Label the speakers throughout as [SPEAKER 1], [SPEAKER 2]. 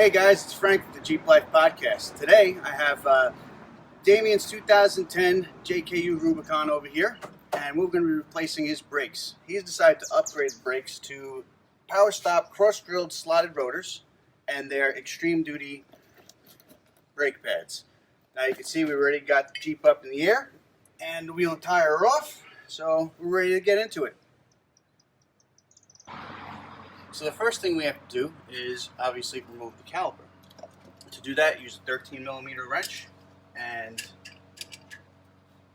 [SPEAKER 1] Hey guys, it's Frank with the Jeep Life Podcast. Today I have Damien's 2010 JKU Rubicon over here, and we're going to be replacing his brakes. He's decided to upgrade the brakes to PowerStop cross-drilled slotted rotors and their extreme duty brake pads. Now you can see we already got the Jeep up in the air and the wheel and tire are off, so we're ready to get into it. So the first thing we have to do is obviously remove the caliper. To do that, use a 13mm wrench and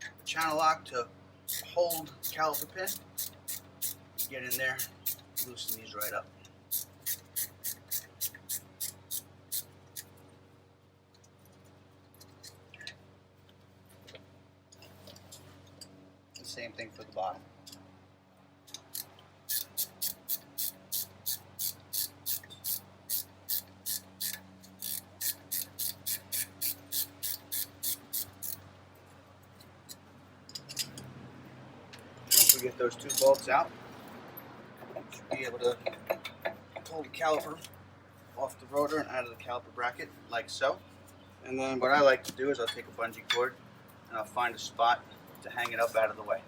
[SPEAKER 1] a channel lock to hold the caliper pin. Get in there, loosen these right up. The same thing for the bottom. We get those two bolts out, should be able to pull the caliper off the rotor and out of the caliper bracket like so. And then what I like to do is I'll take a bungee cord and I'll find a spot to hang it up out of the way.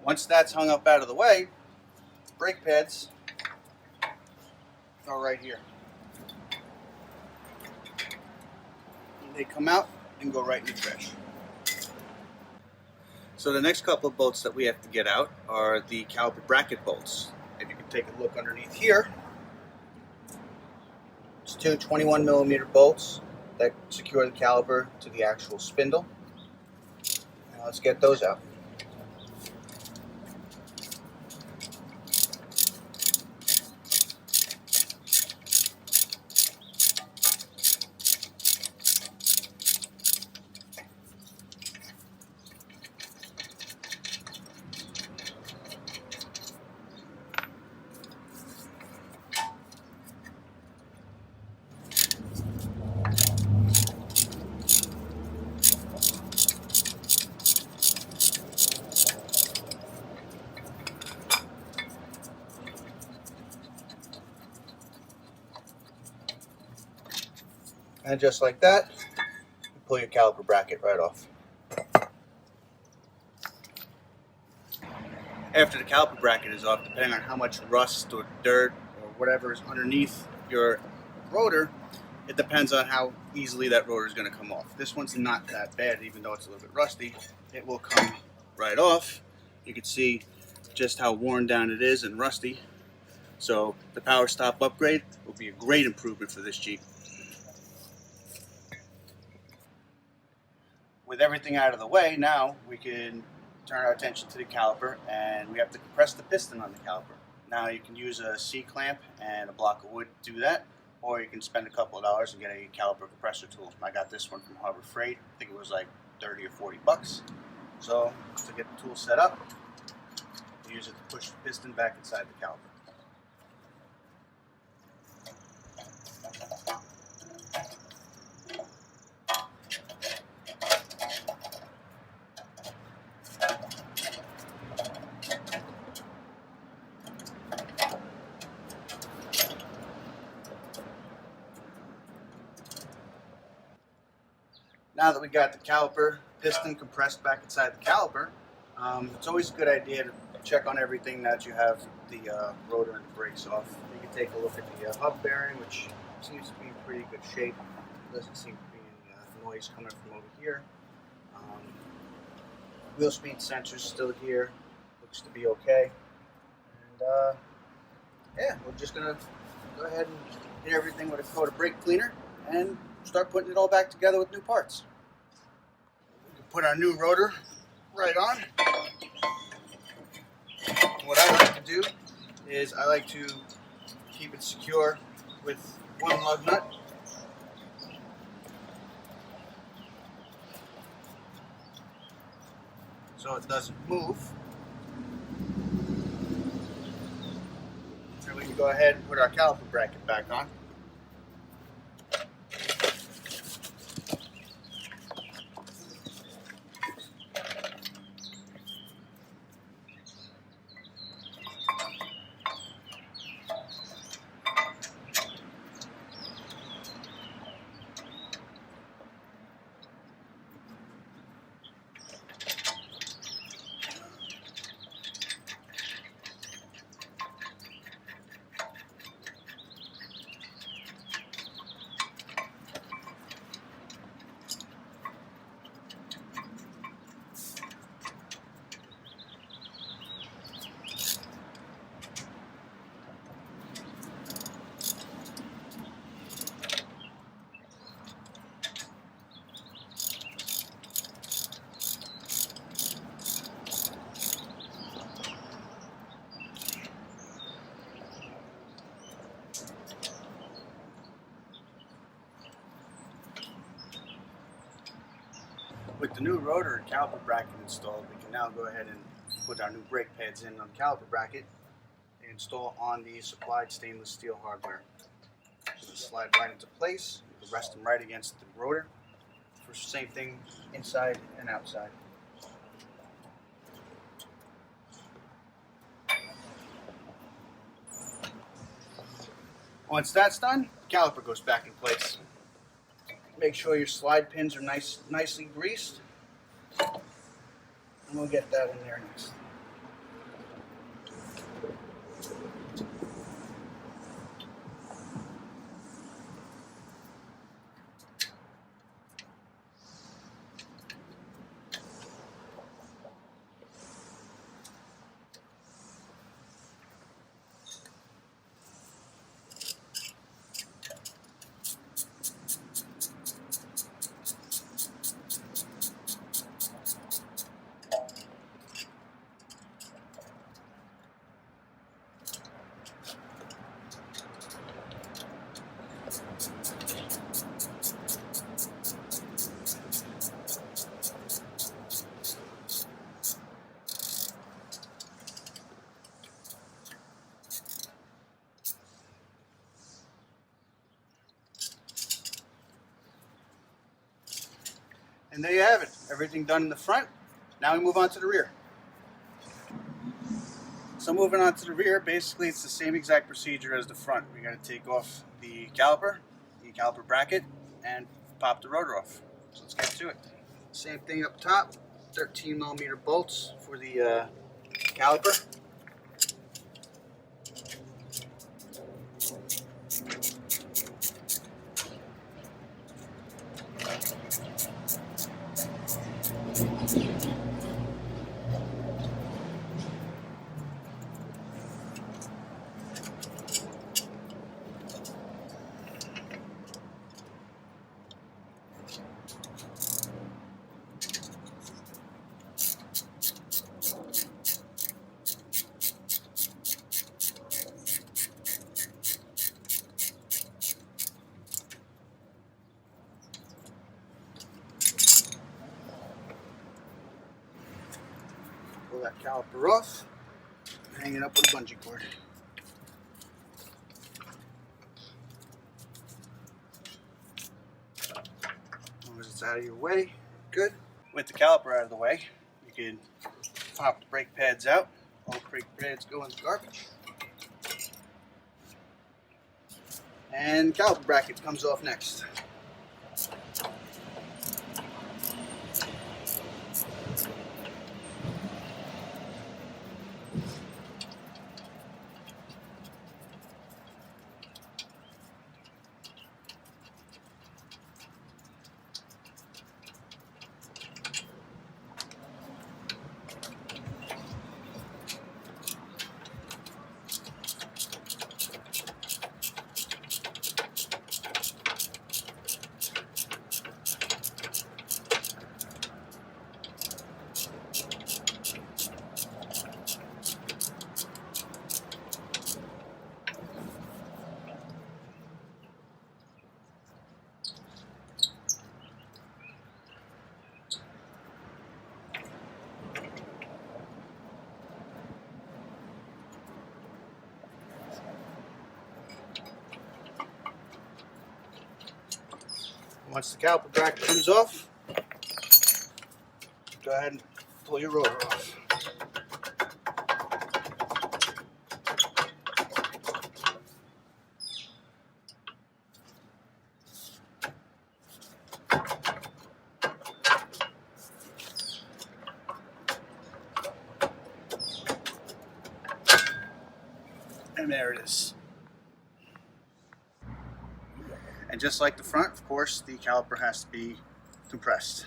[SPEAKER 1] Once that's hung up out of the way, the brake pads are right here. They come out and go right in the trash. So the next couple of bolts that we have to get out are the caliper bracket bolts. If you can take a look underneath here, it's two 21mm bolts that secure the caliper to the actual spindle. Now let's get those out. And just like that, you pull your caliper bracket right off. After the caliper bracket is off, depending on how much rust or dirt or whatever is underneath your rotor, it depends on how easily that rotor is going to come off. This one's not that bad, even though it's a little bit rusty. It will come right off. You can see just how worn down it is and rusty. So the PowerStop upgrade will be a great improvement for this Jeep. With everything out of the way, now we can turn our attention to the caliper, and we have to compress the piston on the caliper. Now you can use a C-clamp and a block of wood to do that, or you can spend a couple of dollars and get a caliper compressor tool. I got this one from Harbor Freight. I think it was like 30 or 40 bucks. So to get the tool set up, you use it to push the piston back inside the caliper. Now that we got the caliper piston compressed back inside the caliper, it's always a good idea to check on everything that you have the rotor and the brakes off. You can take a look at the hub bearing, which seems to be in pretty good shape. Doesn't seem to be any noise coming from over here. Wheel speed sensor's still here, looks to be okay. And yeah, we're just gonna go ahead and hit everything with a coat of brake cleaner and start putting it all back together with new parts. We can put our new rotor right on. What I like to do is I like to keep it secure with one lug nut. So it doesn't move. And we can go ahead and put our caliper bracket back on. With the new rotor and caliper bracket installed, we can now go ahead and put our new brake pads in on the caliper bracket and install on the supplied stainless steel hardware. So slide right into place, you can rest them right against the rotor. For the same thing inside and outside. Once that's done, the caliper goes back in place. Make sure your slide pins are nicely greased, and we'll get that in there next. And there you have it. Everything done in the front. Now we move on to the rear. So moving on to the rear, basically it's the same exact procedure as the front. We got to take off the caliper bracket, and pop the rotor off. So let's get to it. Same thing up top, 13mm bolts for the caliper. Pull that caliper off, hang it up with a bungee cord. As long as it's out of your way, good. With the caliper out of the way, you can pop the brake pads out. All brake pads go in the garbage. And caliper bracket comes off next. Once the caliper bracket comes off, go ahead and pull your rotor off. And there it is. And just like the front, of course, the caliper has to be compressed.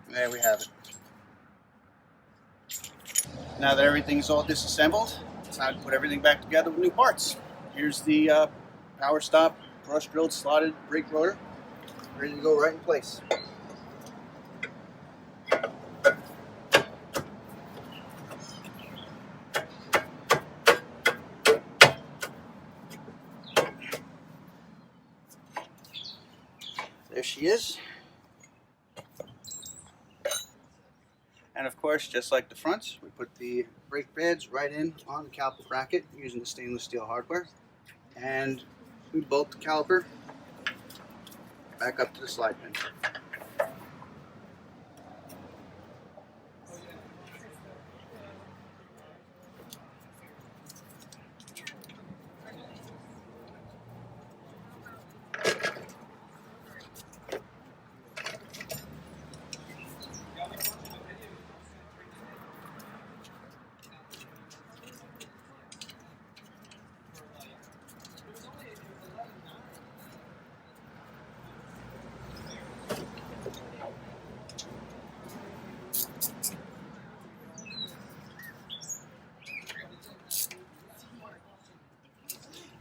[SPEAKER 1] There we have it. Now that everything's all disassembled, it's time to put everything back together with new parts. Here's the PowerStop cross-drilled slotted brake rotor, ready to go right in place. There she is. And of course, just like the fronts, we put the brake pads right in on the caliper bracket using the stainless steel hardware. And we bolt the caliper back up to the slide pin.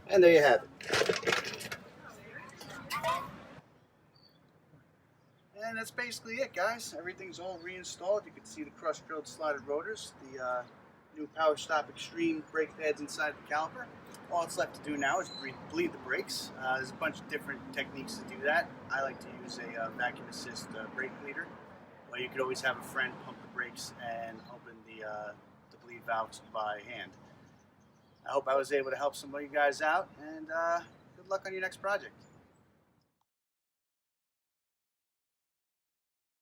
[SPEAKER 1] And there you have it. And that's basically it, guys. Everything's all reinstalled. You can see the cross-drilled slotted rotors, the new PowerStop Extreme brake pads inside the caliper. All it's left to do now is bleed the brakes. There's a bunch of different techniques to do that. I like to use a vacuum assist brake bleeder, but you could always have a friend pump the brakes and open the bleed valves by hand. I hope I was able to help some of you guys out, and good luck on your next project.